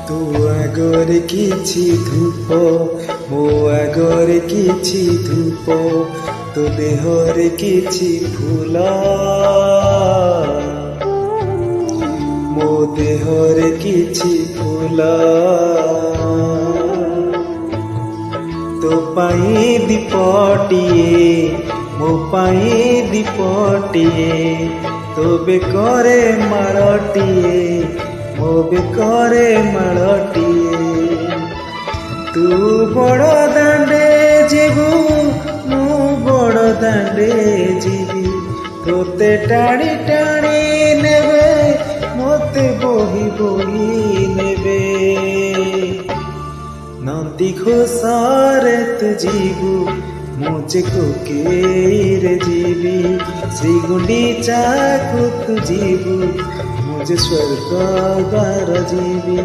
ତୁ ଆଗରେ କିଛି ଧୂପ, ମୋ ଆଗରେ କିଛି ଧୂପ, ତୋ ଦେହରେ କିଛି ଫୁଲ, ମୋ ଦେହରେ କିଛି ଫୁଲ। ତୋ ପାଇଁ ଦୀପଟିଏ, ମୋ ପାଇଁ ଦୀପଟିଏ, ତୋ ବେକରେ ମାଳଟିଏ, ମୋ ବେକରେ ମାଳଟିଏ। ତୁ ବଡ଼ ଦାଣ୍ଡେ ଯିବୁ, ମୁଁ ବଡ଼ ଦାଣ୍ଡେ ଯିବି, ତୋତେ ଟାଣି ଟାଣି ନେବେ, ମୋତେ ବୋହି ବୋହି ନେବେ। ନନ୍ଦୀ ଘୋଷରେ ତୁ ଯିବୁ, ମୁଁ ଯେ କୋକେଇରେ ଯିବି, ଶ୍ରୀଗୁଣ୍ଡିଚାକୁ ତୁ ଯିବୁ, ମୁଁ ଯେ ସ୍ୱର୍ଗ ଦ୍ୱାର ଯିବି।